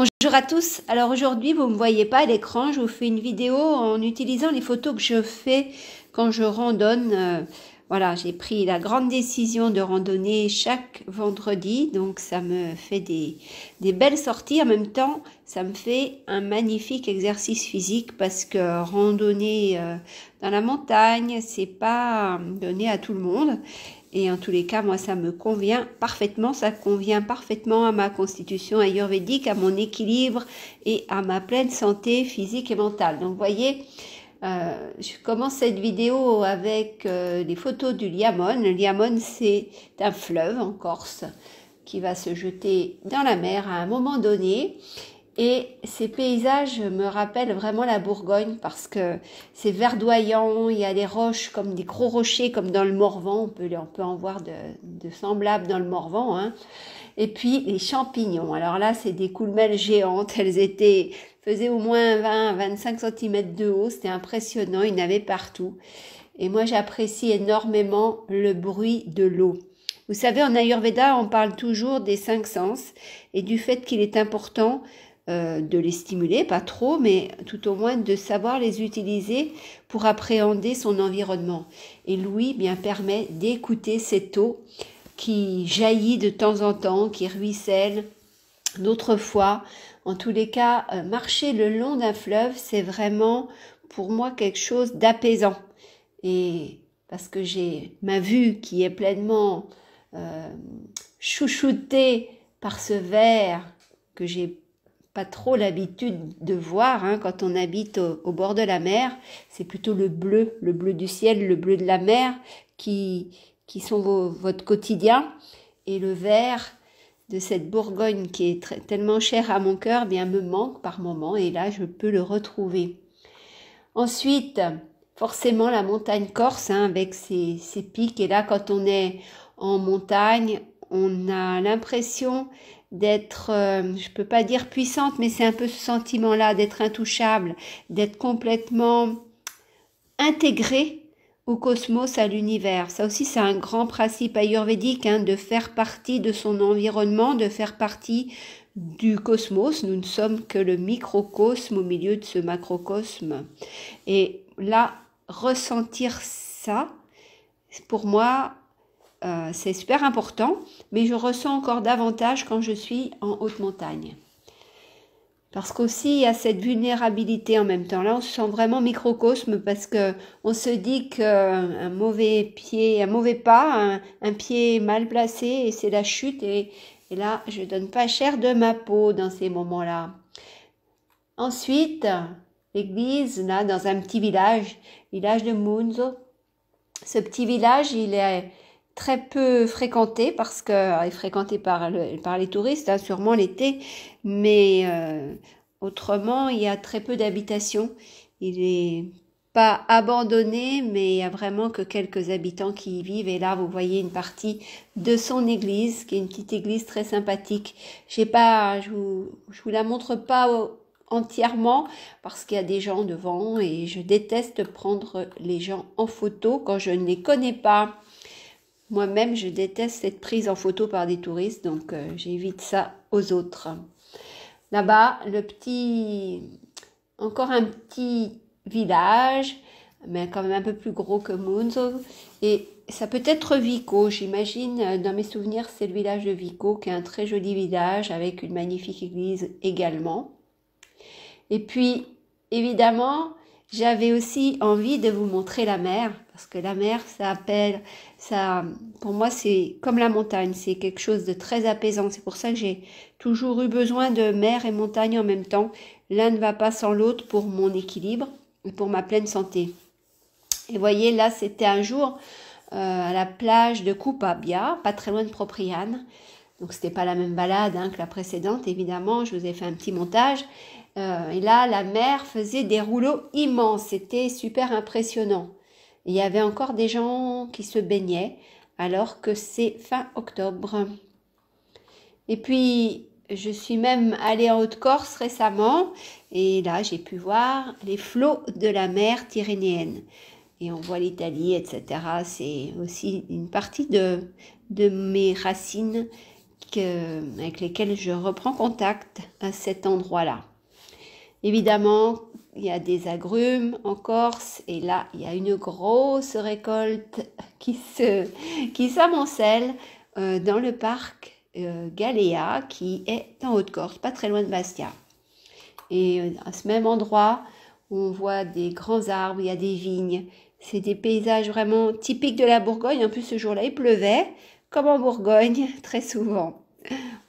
Bonjour à tous. Alors aujourd'hui, vous ne me voyez pas à l'écran, je vous fais une vidéo en utilisant les photos que je fais quand je randonne. Voilà, j'ai pris la grande décision de randonner chaque vendredi, donc ça me fait des belles sorties. En même temps, ça me fait un magnifique exercice physique parce que randonner dans la montagne, c'est pas donné à tout le monde. Et en tous les cas, moi, ça me convient parfaitement. Ça convient parfaitement à ma constitution ayurvédique, à mon équilibre et à ma pleine santé physique et mentale. Donc, vous voyez, je commence cette vidéo avec les photos du Liamone. Le Liamone, c'est un fleuve en Corse qui va se jeter dans la mer à un moment donné. Et ces paysages me rappellent vraiment la Bourgogne parce que c'est verdoyant, il y a des roches comme des gros rochers comme dans le Morvan, on peut en voir de semblables dans le Morvan, hein. Et puis les champignons, alors là c'est des coulmelles géantes, faisaient au moins 20-25 cm de haut, c'était impressionnant, il y en avait partout. Et moi j'apprécie énormément le bruit de l'eau. Vous savez, en Ayurveda, on parle toujours des 5 sens et du fait qu'il est important de les stimuler, pas trop, mais tout au moins de savoir les utiliser pour appréhender son environnement. Et l'ouïe bien permet d'écouter cette eau qui jaillit de temps en temps, qui ruisselle. D'autres fois, en tous les cas, marcher le long d'un fleuve, c'est vraiment pour moi quelque chose d'apaisant. Et parce que j'ai ma vue qui est pleinement chouchoutée par ce verre que j'ai pas trop l'habitude de voir, hein, quand on habite au bord de la mer, c'est plutôt le bleu du ciel, le bleu de la mer qui sont votre quotidien, et le vert de cette Bourgogne qui est tellement chère à mon cœur, bien me manque par moments, et là je peux le retrouver. Ensuite, forcément la montagne corse, hein, avec ses pics, et là quand on est en montagne, on a l'impression d'être, je peux pas dire puissante, mais c'est un peu ce sentiment-là, d'être intouchable, d'être complètement intégrée au cosmos, à l'univers. Ça aussi, c'est un grand principe ayurvédique, hein, de faire partie de son environnement, de faire partie du cosmos. Nous ne sommes que le microcosme au milieu de ce macrocosme. Et là, ressentir ça, pour moi, c'est super important, mais je ressens encore davantage quand je suis en haute montagne. Parce qu'aussi, il y a cette vulnérabilité en même temps. Là, on se sent vraiment microcosme parce que on se dit qu'un mauvais pied, un mauvais pas, un pied mal placé, et c'est la chute. Et là, je donne pas cher de ma peau dans ces moments-là. Ensuite, l'église, là, dans un petit village de Munzo. Ce petit village, il est très peu fréquenté parce que est fréquenté par les touristes, hein, sûrement l'été, mais autrement il y a très peu d'habitations. Il est pas abandonné, mais il y a vraiment que quelques habitants qui y vivent. Et là vous voyez une partie de son église, qui est une petite église très sympathique. Je vous la montre pas entièrement parce qu'il y a des gens devant et je déteste prendre les gens en photo quand je ne les connais pas. Moi-même, je déteste être prise en photo par des touristes, donc j'évite ça aux autres. Là-bas, encore un petit village, mais quand même un peu plus gros que Munzo. Et ça peut être Vico, j'imagine, dans mes souvenirs, c'est le village de Vico, qui est un très joli village avec une magnifique église également. Et puis, évidemment, j'avais aussi envie de vous montrer la mer, parce que la mer, pour moi, c'est comme la montagne, c'est quelque chose de très apaisant. C'est pour ça que j'ai toujours eu besoin de mer et montagne en même temps. L'un ne va pas sans l'autre pour mon équilibre et pour ma pleine santé. Et voyez, là, c'était un jour à la plage de Kupabia, pas très loin de Propriane. Donc, c'était pas la même balade, hein, que la précédente, évidemment. Je vous ai fait un petit montage. Et là, la mer faisait des rouleaux immenses. C'était super impressionnant. Il y avait encore des gens qui se baignaient alors que c'est fin octobre. Et puis, je suis même allée en Haute-Corse récemment. Et là, j'ai pu voir les flots de la mer Tyrrhénienne. Et on voit l'Italie, etc. C'est aussi une partie de mes racines avec lesquels je reprends contact à cet endroit-là. Évidemment, il y a des agrumes en Corse et là, il y a une grosse récolte qui s'amoncelle dans le parc Galéa qui est en Haute-Corse, pas très loin de Bastia. Et à ce même endroit, on voit des grands arbres, il y a des vignes. C'est des paysages vraiment typiques de la Bourgogne. En plus, ce jour-là, il pleuvait, comme en Bourgogne, très souvent.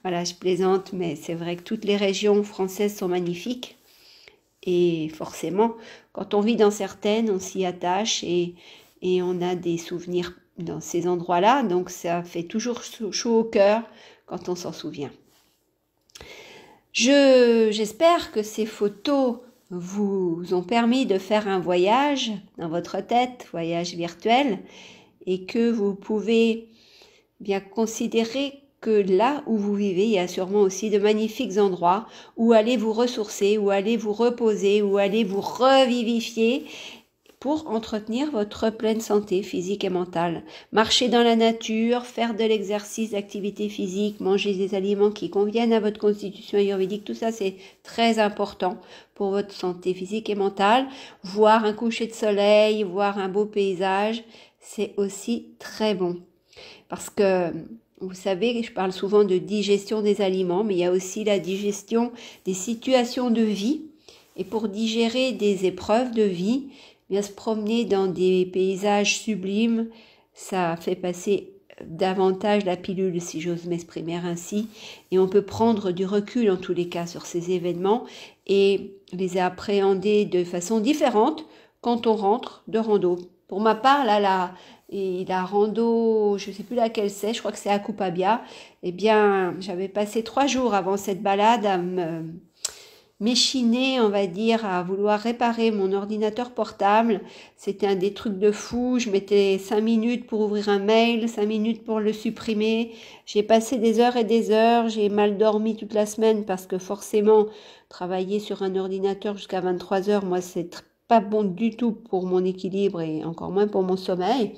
Voilà, je plaisante, mais c'est vrai que toutes les régions françaises sont magnifiques. Et forcément, quand on vit dans certaines, on s'y attache et on a des souvenirs dans ces endroits-là. Donc, ça fait toujours chaud au cœur quand on s'en souvient. J'espère que ces photos vous ont permis de faire un voyage dans votre tête, voyage virtuel, et que vous pouvez bien considérer que là où vous vivez, il y a sûrement aussi de magnifiques endroits où aller vous ressourcer, où aller vous reposer, où aller vous revivifier pour entretenir votre pleine santé physique et mentale. Marcher dans la nature, faire de l'exercice, d'activité physique, manger des aliments qui conviennent à votre constitution ayurvédique, tout ça c'est très important pour votre santé physique et mentale. Voir un coucher de soleil, voir un beau paysage, c'est aussi très bon. Parce que vous savez, je parle souvent de digestion des aliments, mais il y a aussi la digestion des situations de vie. Et pour digérer des épreuves de vie, bien se promener dans des paysages sublimes, ça fait passer davantage la pilule, si j'ose m'exprimer ainsi. Et on peut prendre du recul en tous les cas sur ces événements et les appréhender de façon différente quand on rentre de rando. Pour ma part, là, la rando, je ne sais plus laquelle c'est, je crois que c'est à Kupabia, eh bien, j'avais passé 3 jours avant cette balade à m'échiner, on va dire, à vouloir réparer mon ordinateur portable. C'était un des trucs de fou. Je mettais 5 minutes pour ouvrir un mail, 5 minutes pour le supprimer. J'ai passé des heures et des heures. J'ai mal dormi toute la semaine parce que forcément, travailler sur un ordinateur jusqu'à 23 heures, moi, c'est pas bon du tout pour mon équilibre et encore moins pour mon sommeil.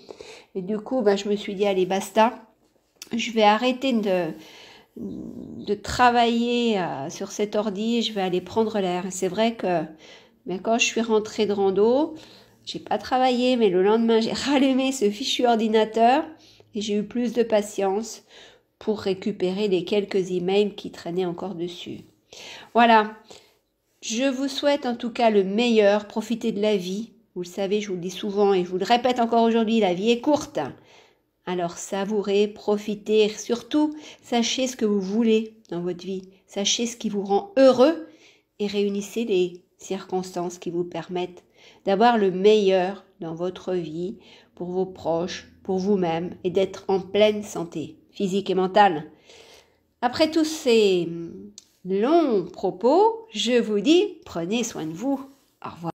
Et du coup, je me suis dit, allez, basta. Je vais arrêter de travailler sur cet ordi, je vais aller prendre l'air. C'est vrai que quand je suis rentrée de rando, j'ai pas travaillé, mais le lendemain, j'ai rallumé ce fichu ordinateur et j'ai eu plus de patience pour récupérer les quelques emails qui traînaient encore dessus. Voilà. Je vous souhaite en tout cas le meilleur, profitez de la vie. Vous le savez, je vous le dis souvent et je vous le répète encore aujourd'hui, la vie est courte. Alors savourez, profitez, surtout sachez ce que vous voulez dans votre vie. Sachez ce qui vous rend heureux et réunissez les circonstances qui vous permettent d'avoir le meilleur dans votre vie, pour vos proches, pour vous-même et d'être en pleine santé physique et mentale. Après tous ces longs propos, je vous dis, prenez soin de vous. Au revoir.